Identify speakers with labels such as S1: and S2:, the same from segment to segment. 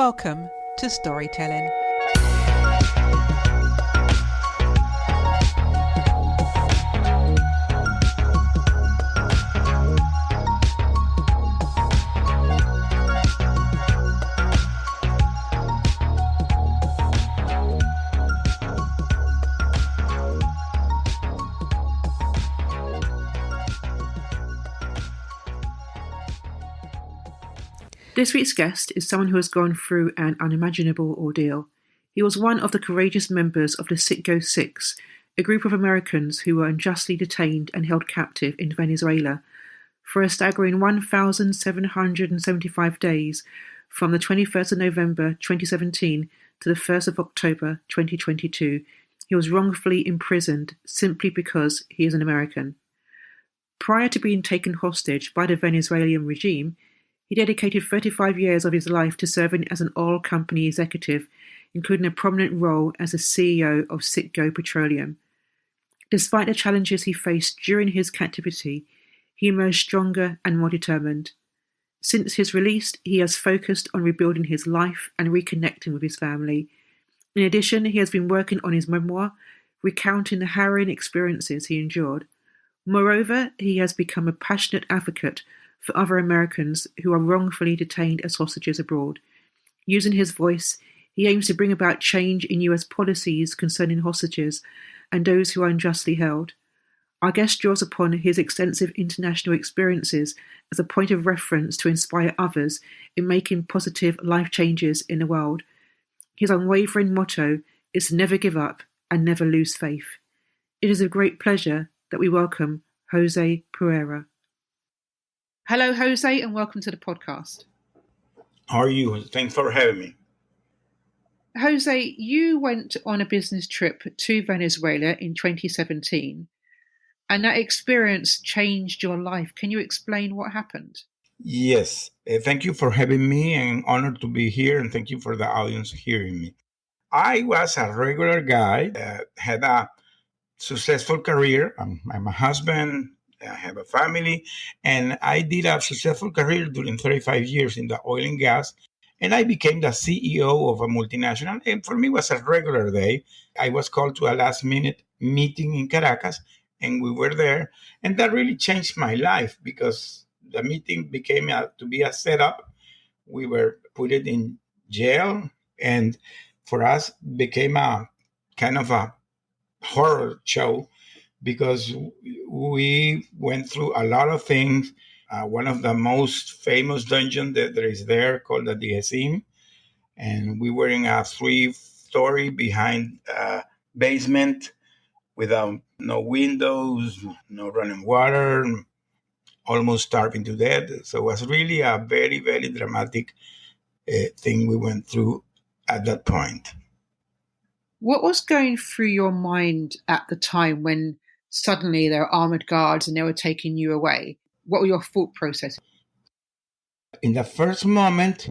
S1: Welcome to Storytelling.
S2: This week's guest is someone who has gone through an unimaginable ordeal. He was one of the courageous members of the Citgo Six, a group of Americans who were unjustly detained and held captive in Venezuela for a staggering 1,775 days from the 21st of November 2017 to the 1st of October 2022. He was wrongfully imprisoned simply because he is an American. Prior to being taken hostage by the Venezuelan regime, he dedicated 35 years of his life to serving as an oil company executive, including a prominent role as the CEO of Citgo Petroleum. Despite the challenges he faced during his captivity, he emerged stronger and more determined. Since his release, he has focused on rebuilding his life and reconnecting with his family. In addition, he has been working on his memoir, recounting the harrowing experiences he endured. Moreover, he has become a passionate advocate for other Americans who are wrongfully detained as hostages abroad. Using his voice, he aims to bring about change in US policies concerning hostages and those who are unjustly held. Our guest draws upon his extensive international experiences as a point of reference to inspire others in making positive life changes in the world. His unwavering motto is to never give up and never lose faith. It is a great pleasure that we welcome Jose Pereira. Hello, Jose, and welcome to the podcast.
S3: How are you? Thanks for having me.
S2: Jose, you went on a business trip to Venezuela in 2017, and that experience changed your life. Can you explain what happened?
S3: Yes. Thank you for having me. I'm honored to be here, and thank you for the audience hearing me. I was a regular guy, had a successful career. I'm a husband. I have a family, and I did a successful career during 35 years in the oil and gas, and I became the CEO of a multinational, and for me it was a regular day. I was called to a last-minute meeting in Caracas, and we were there, and that really changed my life because the meeting became to be a setup. We were put in jail, and for us became a kind of a horror show because we went through a lot of things. One of the most famous dungeons that there is there called the Diesim, and we were in a 3-story behind basement without no windows, no running water, almost starving to death. So it was really a very, very dramatic thing we went through at that point.
S2: What was going through your mind at the time when suddenly there were armored guards and they were taking you away? What were your thought processes?
S3: In the first moment,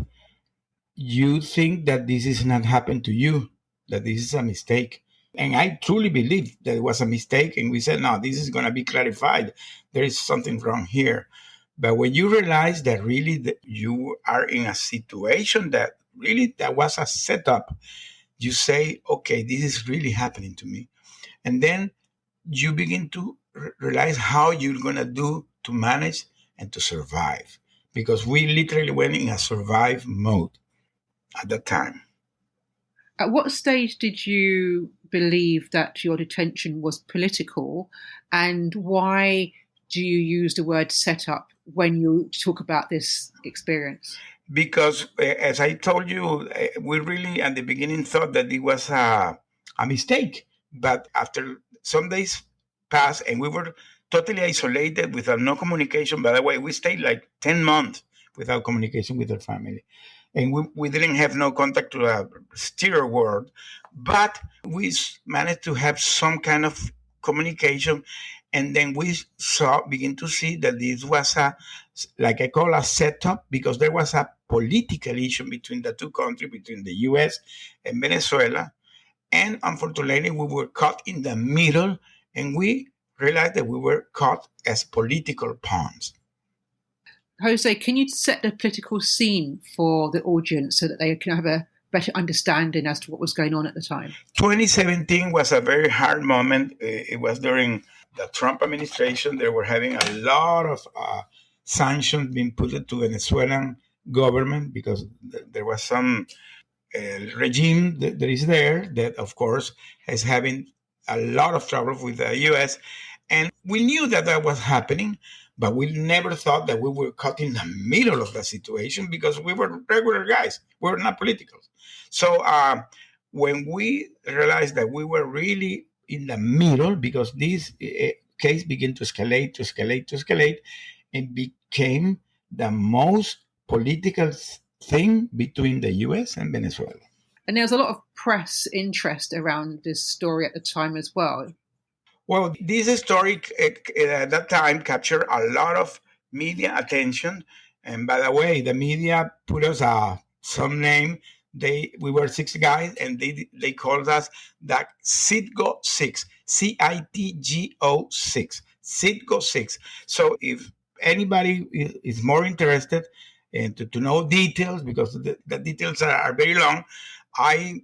S3: you think that this is not happened to you, that this is a mistake. And I truly believe that it was a mistake. And we said, no, this is going to be clarified. There is something wrong here. But when you realize that really that you are in a situation that really that was a setup, you say, okay, this is really happening to me. And then you begin to realize how you're going to do to manage and to survive. Because we literally went in a survive mode at that time.
S2: At what stage did you believe that your detention was political, and why do you use the word setup when you talk about this experience?
S3: Because as I told you, we really at the beginning thought that it was a mistake. But after some days passed and we were totally isolated without no communication. By the way, we stayed like 10 months without communication with our family. And we didn't have no contact to the exterior world. But we managed to have some kind of communication. And then we begin to see that this was like I call a setup, because there was a political issue between the two countries, between the US and Venezuela. And unfortunately, we were caught in the middle, and we realized that we were caught as political pawns.
S2: Jose, can you set the political scene for the audience so that they can have a better understanding as to what was going on at the time?
S3: 2017 was a very hard moment. It was during the Trump administration. They were having a lot of sanctions being put to Venezuelan government because there was some regime that is there that, of course, is having a lot of trouble with the U.S. And we knew that that was happening, but we never thought that we were caught in the middle of the situation because we were regular guys. We were not political. So when we realized that we were really in the middle, because this case began to escalate, and became the most political thing between the U.S. and Venezuela.
S2: And there was a lot of press interest around this story at the time as well.
S3: Well, this story at that time captured a lot of media attention. And by the way, the media put us some name. We were six guys, and they called us the Citgo 6, Citgo 6, Citgo 6. So if anybody is more interested and to know details, because the details are very long, I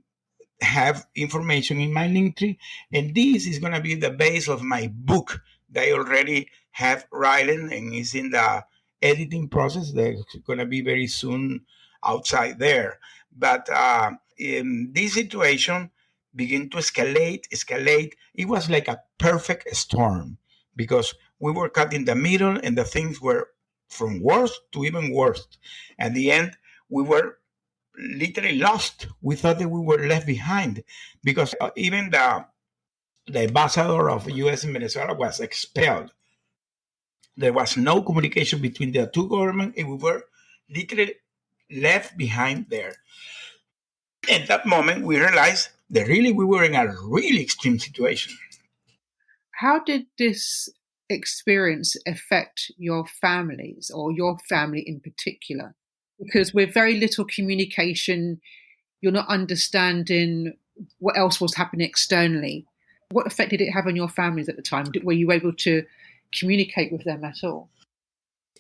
S3: have information in my link tree, and this is going to be the base of my book that I already have written and is in the editing process. That's going to be very soon outside there. But in this situation began to escalate. It was like a perfect storm because we were caught in the middle, and the things were from worst to even worse. At the end, we were literally lost. We thought that we were left behind because even the ambassador of U.S. in Venezuela was expelled. There was no communication between the two governments, and we were literally left behind there. At that moment, we realized that really we were in a really extreme situation.
S2: How did this experience affect your families, or your family in particular? Because with very little communication, you're not understanding what else was happening externally. What effect did it have on your families at the time? Were you able to communicate with them at all?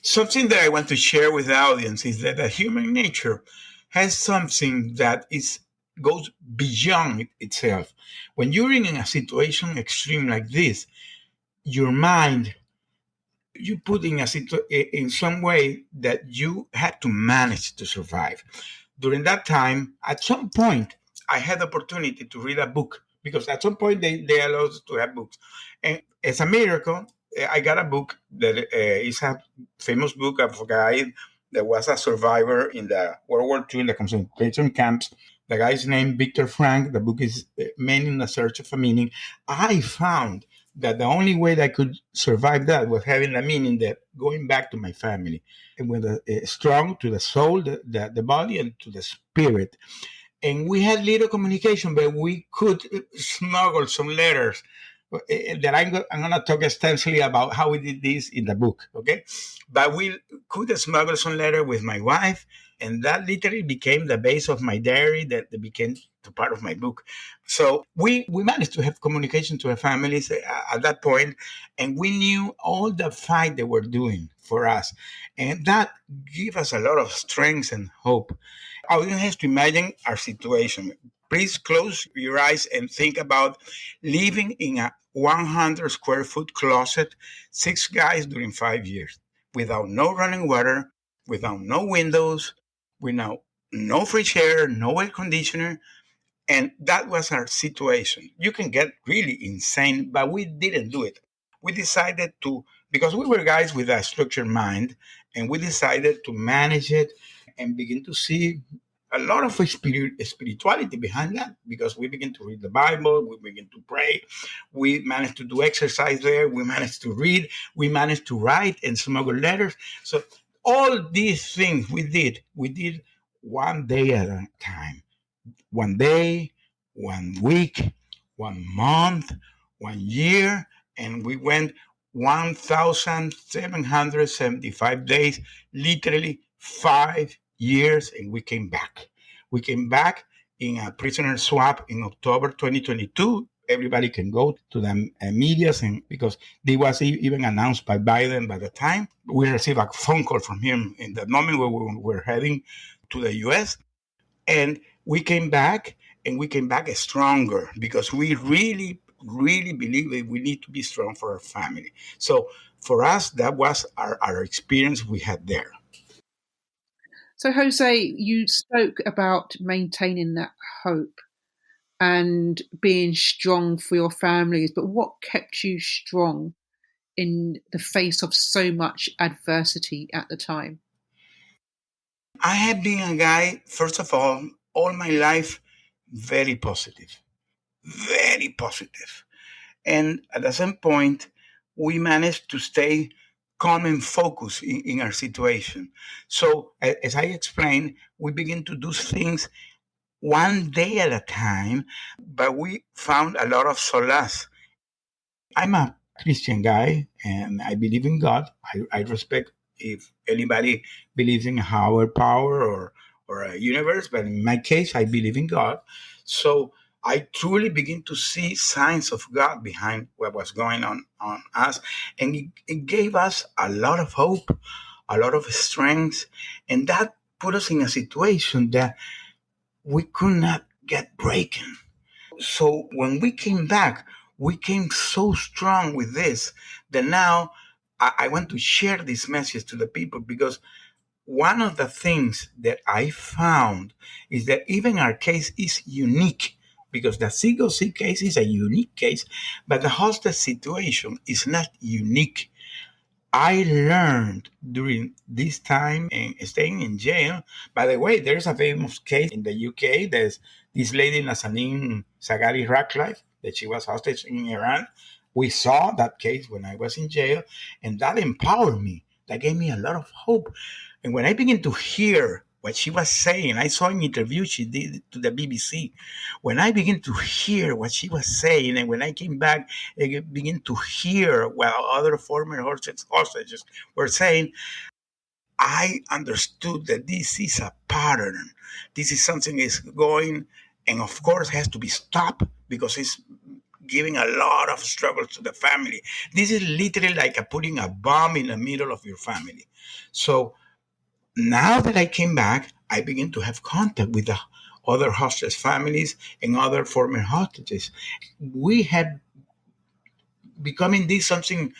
S3: Something that I want to share with the audience is that the human nature has something that goes beyond itself. When you're in a situation extreme like this, your mind, you put in some way that you had to manage to survive. During that time, at some point, I had the opportunity to read a book because at some point they allowed us to have books. And as a miracle, I got a book that is a famous book of a guy that was a survivor in the World War II in the concentration camps. The guy's named Viktor Frank. The book is Men in the Search of a Meaning. I found that the only way that I could survive that was having a meaning, that going back to my family, and with strong to the soul, the body, and to the spirit. And we had little communication, but we could smuggle some letters that I'm going to talk extensively about how we did this in the book, okay? But we could smuggle some letter with my wife, and that literally became the base of my diary that became part of my book. So we managed to have communication to our families at that point, and we knew all the fight they were doing for us. And that gave us a lot of strength and hope. Audience has to imagine our situation. Please close your eyes and think about living in a 100 square foot closet, 6 guys during 5 years, without no running water, without no windows, without no fresh air, no air conditioner. And that was our situation. You can get really insane, but we didn't do it. We decided to, because we were guys with a structured mind, and we decided to manage it and begin to see a lot of spirituality behind that, because we begin to read the Bible, we begin to pray, we managed to do exercise there, we managed to read, we managed to write and smuggle letters. So all these things we did one day at a time. 1 day, 1 week, 1 month, 1 year, and we went 1,775 days, literally 5 years, and we came back. We came back in a prisoner swap in October 2022. everybody can go to the media, and because it was even announced by Biden by the time. We received a phone call from him in the moment where we were heading to the US. And we came back, and we came back stronger because we really, really believe that we need to be strong for our family. So for us, that was our experience we had there.
S2: So, Jose, you spoke about maintaining that hope and being strong for your families, but what kept you strong in the face of so much adversity at the time?
S3: I have been a guy, first of all my life, very positive, very positive. And at some point, we managed to stay calm and focused in our situation. So, as I explained, we begin to do things one day at a time, but we found a lot of solace. I'm a Christian guy and I believe in God. I respect if anybody believes in a higher power or a universe, but in my case, I believe in God. So I truly begin to see signs of God behind what was going on us. And it gave us a lot of hope, a lot of strength. And that put us in a situation that we could not get breaking. So when we came back, we came so strong with this that now I want to share this message to the people, because one of the things that I found is that even our case is unique, because the Citgo case is a unique case, but the hostage situation is not unique. I learned during this time and staying in jail. By the way, there's a famous case in the UK. There's this lady, Nazanin Zaghari Ratcliffe, that she was hostage in Iran. We saw that case when I was in jail, and that empowered me. That gave me a lot of hope. And when I began to hear what she was saying, I saw an interview she did to the BBC. When I began to hear what she was saying, and when I came back and began to hear what other former hostages were saying, I understood that this is a pattern. This is something is going, and of course has to be stopped, because it's giving a lot of struggle to the family. This is literally like putting a bomb in the middle of your family. So now that I came back, I began to have contact with the other hostage families and other former hostages. We have becoming this something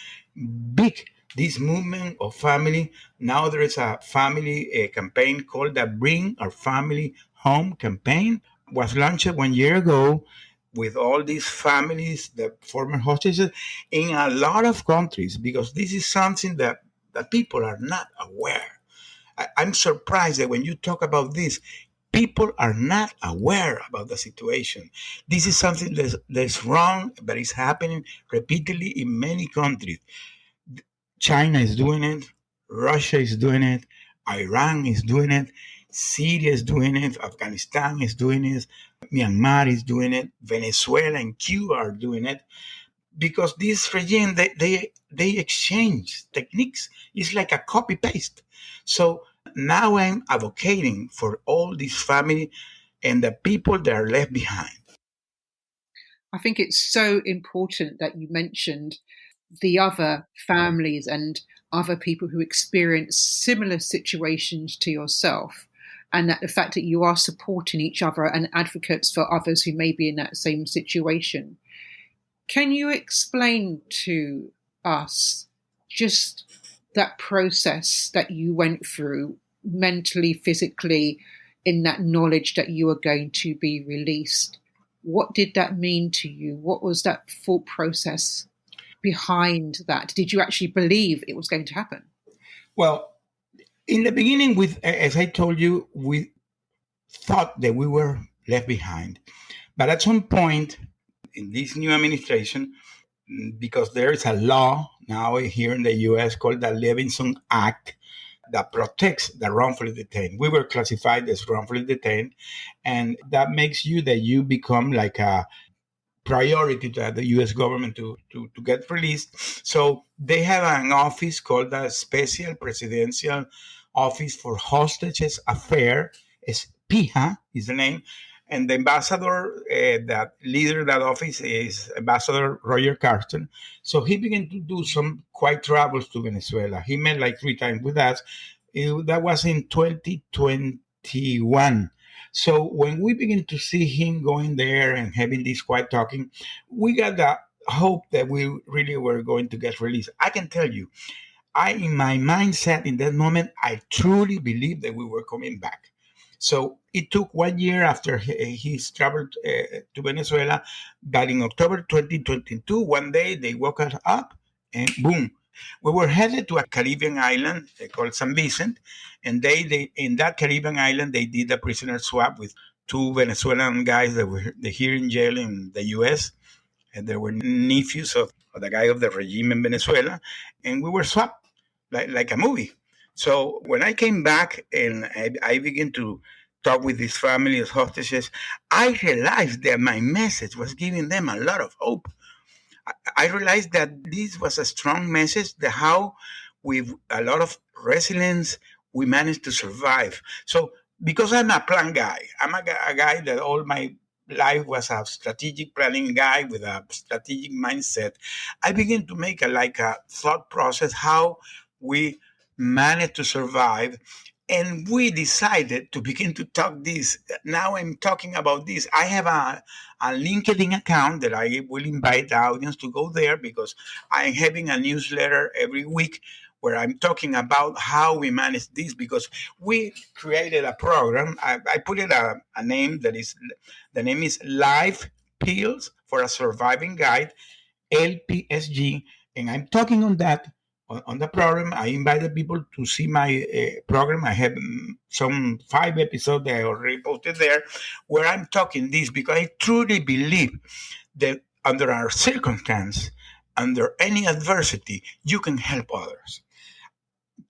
S3: big, this movement of family. Now there is a family campaign called the Bring Our Family Home campaign. Was launched 1 year ago with all these families, the former hostages, in a lot of countries, because this is something that people are not aware. I'm surprised that when you talk about this, people are not aware about the situation. This is something that's wrong, but it's happening repeatedly in many countries. China is doing it, Russia is doing it, Iran is doing it, Syria is doing it, Afghanistan is doing it, Myanmar is doing it, Venezuela and Cuba are doing it, because this regime, they exchange techniques. It's like a copy paste. So now I'm advocating for all this family and the people that are left behind.
S2: I think it's so important that you mentioned the other families and other people who experience similar situations to yourself, and that the fact that you are supporting each other and advocates for others who may be in that same situation. Can you explain to us just that process that you went through mentally, physically, in that knowledge that you were going to be released? What did that mean to you? What was that thought process behind that? Did you actually believe it was going to happen?
S3: Well, in the beginning, as I told you, we thought that we were left behind. But at some point in this new administration, because there is a law now here in the US called the Levinson Act that protects the wrongfully detained. We were classified as wrongfully detained, and that makes you that you become like a priority to the US government to get released. So they have an office called the Special Presidential Office for Hostages Affairs. PIHA is the name. And the ambassador that leader that office is Ambassador Roger Carson. So he began to do some quiet travels to Venezuela. He met like 3 times with us. That was in 2021. So when we begin to see him going there and having this quiet talking, we got the hope that we really were going to get released. I can tell you, in my mindset in that moment, I truly believed that we were coming back. So it took 1 year after he's traveled to Venezuela, but in October 2022, one day they woke us up and boom, we were headed to a Caribbean island called San Vicente, and they in that Caribbean island they did a prisoner swap with two Venezuelan guys that were here in jail in the U.S. and they were nephews of the guy of the regime in Venezuela, and we were swapped like a movie. So when I came back and I began to talk with this family as hostages, I realized that my message was giving them a lot of hope. I realized that this was a strong message that how with a lot of resilience we managed to survive. So because I'm a plan guy, I'm a guy that all my life was a strategic planning guy with a strategic mindset. I began to make a thought process how we managed to survive, and we decided to begin to talk this. Now I'm talking about this. I have a LinkedIn account that I will invite the audience to go there because I'm having a newsletter every week where I'm talking about how we manage this because we created a program. I put it a name the name is Life Pills for a Surviving Guide, LPSG, and I'm talking on that on the program. I invited people to see my program. I have some 5 episodes that I already posted there where I'm talking this because I truly believe that under our circumstance, under any adversity, you can help others.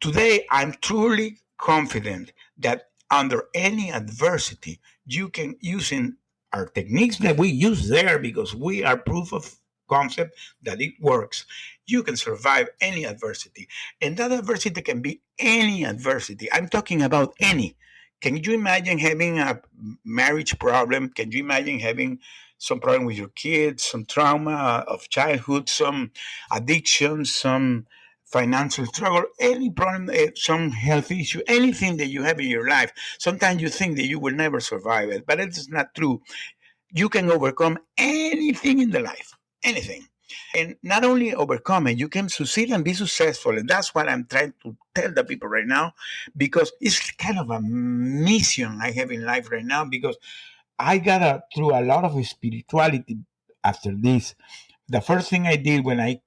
S3: Today, I'm truly confident that under any adversity, you can using our techniques that we use there because we are proof of concept that it works. You can survive any adversity. And that adversity can be any adversity. I'm talking about any. Can you imagine having a marriage problem? Can you imagine having some problem with your kids, some trauma of childhood, some addiction, some financial struggle, any problem, some health issue, anything that you have in your life? Sometimes you think that you will never survive it, but it is not true. You can overcome anything in the life, anything. And not only overcome it, you can succeed and be successful. And that's what I'm trying to tell the people right now, because it's kind of a mission I have in life right now, because I got through a lot of spirituality after this. The first thing I did when I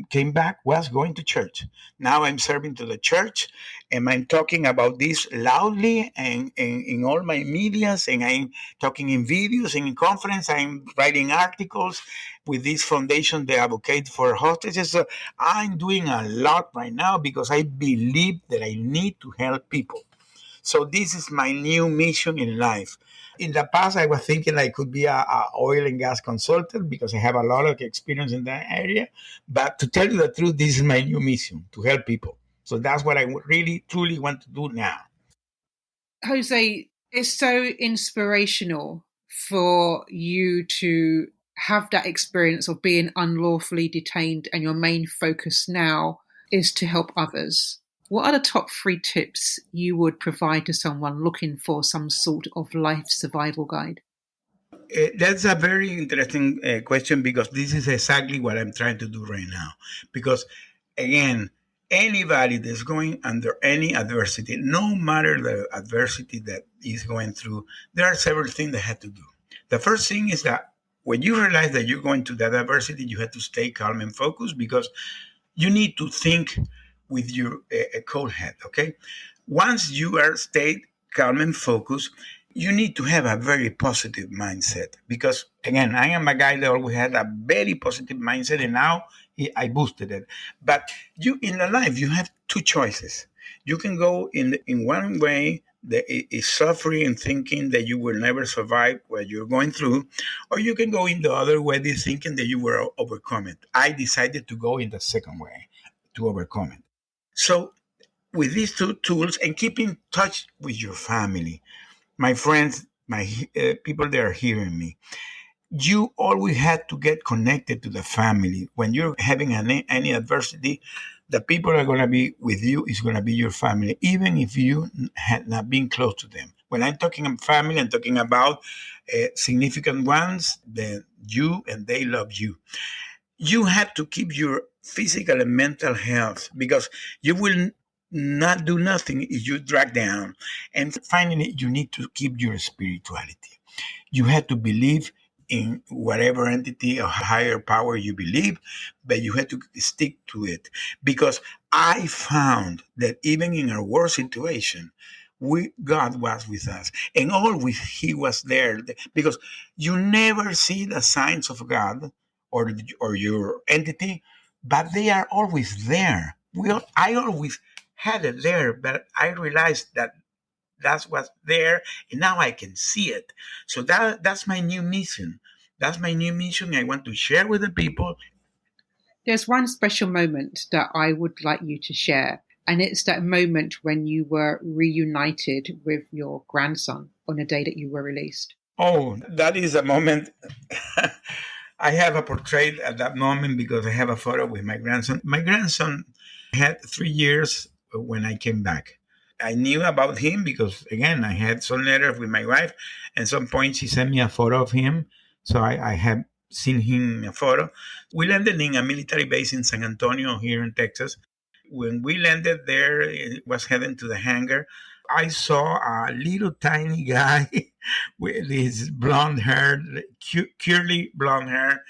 S3: came back was going to church. Now I'm serving to the church, and I'm talking about this loudly and in all my medias, and I'm talking in videos and in conference. I'm writing articles with this foundation, the Advocate for Hostages. So I'm doing a lot right now because I believe that I need to help people. So this is my new mission in life. In the past, I was thinking I could be a oil and gas consultant because I have a lot of experience in that area. But to tell you the truth, this is my new mission, to help people. So that's what I really, truly want to do now.
S2: Jose, it's so inspirational for you to have that experience of being unlawfully detained, and your main focus now is to help others. What are the top 3 tips you would provide to someone looking for some sort of life survival guide?
S3: That's a very interesting question because this is exactly what I'm trying to do right now. Because again, anybody that's going under any adversity, no matter the adversity that is going through, there are several things they have to do. The first thing is that when you realize that you're going to that adversity, you have to stay calm and focused because you need to think with your cold head. Okay, once you are stayed calm and focused, you need to have a very positive mindset because again, I am a guy that always had a very positive mindset, and now I boosted it. But you in the life, you have 2 choices. You can go in one way that is suffering and thinking that you will never survive what you're going through, or you can go in the other way, thinking that you will overcome it. I decided to go in the second way, to overcome it. So with these 2 tools and keep in touch with your family, my friends, my people that are hearing me, you always had to get connected to the family. When you're having any adversity, the people that are going to be with you is going to be your family, even if you had not been close to them. When I'm talking about family, I'm talking about significant ones that you and they love you. You have to keep your physical and mental health, because you will not do nothing if you drag down. And finally, you need to keep your spirituality. You had to believe in whatever entity or higher power you believe, but you had to stick to it. Because I found that even in our worst situation, God was with us, and always He was there. Because you never see the signs of God or your entity, but they are always there. I always had it there, but I realized that that's what's there, and now I can see it. So that's my new mission. That's my new mission. I want to share with the people.
S2: There's one special moment that I would like you to share, and it's that moment when you were reunited with your grandson on the day that you were released.
S3: Oh, that is a moment. I have a portrait at that moment because I have a photo with my grandson. My grandson had 3 years when I came back. I knew about him because, again, I had some letters with my wife, and some point she sent me a photo of him. So I have seen him in a photo. We landed in a military base in San Antonio here in Texas. When we landed there, it was heading to the hangar. I saw a little tiny guy with his blonde hair, curly blonde hair,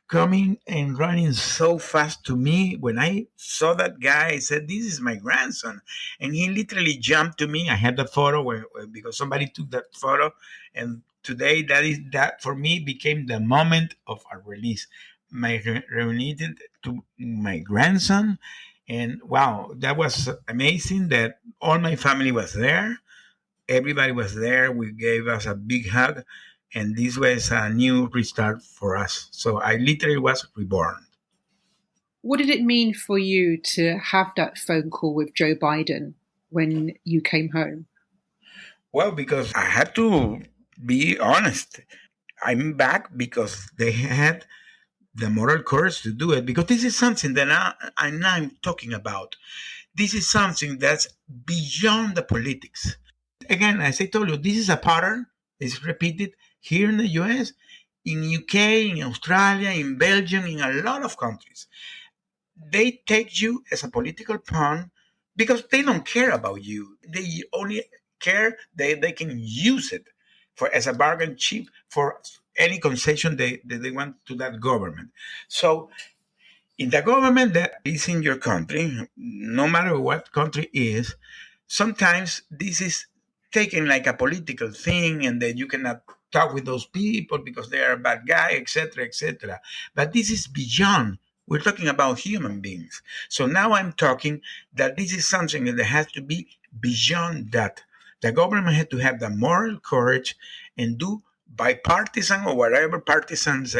S3: coming and running so fast to me. When I saw that guy, I said, "This is my grandson." And he literally jumped to me. I had the photo because somebody took that photo. And today, that for me became the moment of a release. My reunited to my grandson. And wow, that was amazing that all my family was there. Everybody was there. We gave us a big hug, and this was a new restart for us. So I literally was reborn.
S2: What did it mean for you to have that phone call with Joe Biden when you came home?
S3: Well, because I had to be honest. I'm back because they had the moral courage to do it. Because this is something that I'm now talking about. This is something that's beyond the politics. Again, as I told you, this is a pattern. It's repeated here in the US, in UK, in Australia, in Belgium, in a lot of countries. They take you as a political pawn because they don't care about you. They only care they can use it for as a bargain chip for any concession they want to that government. So in the government that is in your country, no matter what country is, sometimes this is taken like a political thing, and that you cannot talk with those people because they are a bad guy, etc., etc. But this is beyond. We're talking about human beings. So now I'm talking that this is something that has to be beyond that. The government had to have the moral courage and do bipartisan or whatever partisans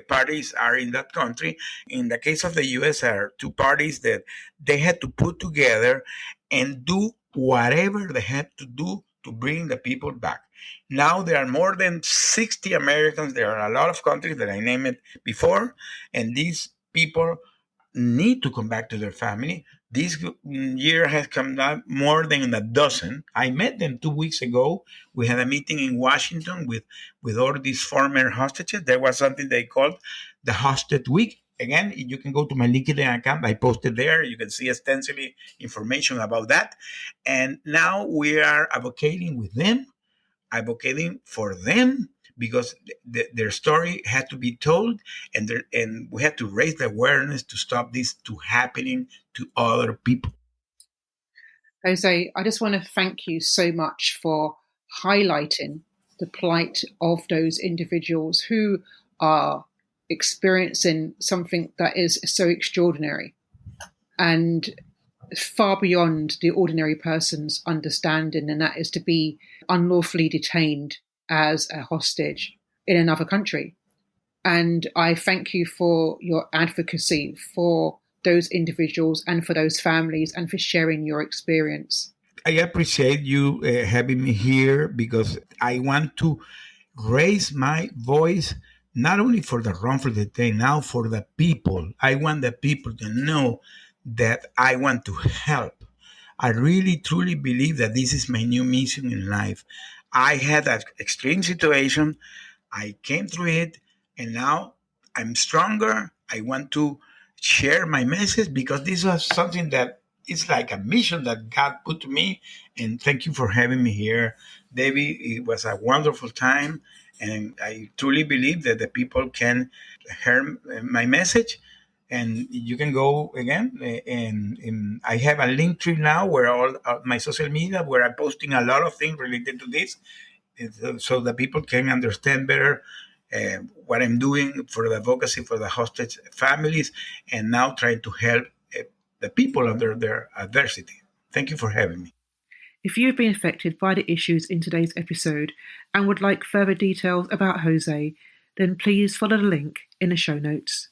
S3: parties are in that country. In the case of the U.S., are two parties that they had to put together and do whatever they had to do to bring the people back. Now there are more than 60 Americans. There are a lot of countries that I named it before, and these people need to come back to their family. This year has come out more than a dozen. I met them 2 weeks ago. We had a meeting in Washington with all these former hostages. There was something they called the Hostage Week. Again, you can go to my LinkedIn account. I posted there. You can see extensively information about that. And now we are advocating for them because their story had to be told, and we had to raise the awareness to stop this to happening to other people.
S2: Jose, I just want to thank you so much for highlighting the plight of those individuals who are experiencing something that is so extraordinary and far beyond the ordinary person's understanding, and that is to be unlawfully detained as a hostage in another country. And I thank you for your advocacy for those individuals and for those families and for sharing your experience.
S3: I appreciate you having me here because I want to raise my voice not only for the wrongful detained, now for the people. I want the people to know that I want to help. I really truly believe that this is my new mission in life. I had an extreme situation. I came through it, and now I'm stronger. I want to share my message because this was something that it's like a mission that God put to me. And thank you for having me here, David. It was a wonderful time, and I truly believe that the people can hear my message. And you can go again, and I have a link tree now where all my social media, where I'm posting a lot of things related to this, so that people can understand better what I'm doing for the advocacy for the hostage families, and now trying to help the people under their adversity. Thank you for having me.
S2: If you have been affected by the issues in today's episode and would like further details about Jose, then please follow the link in the show notes.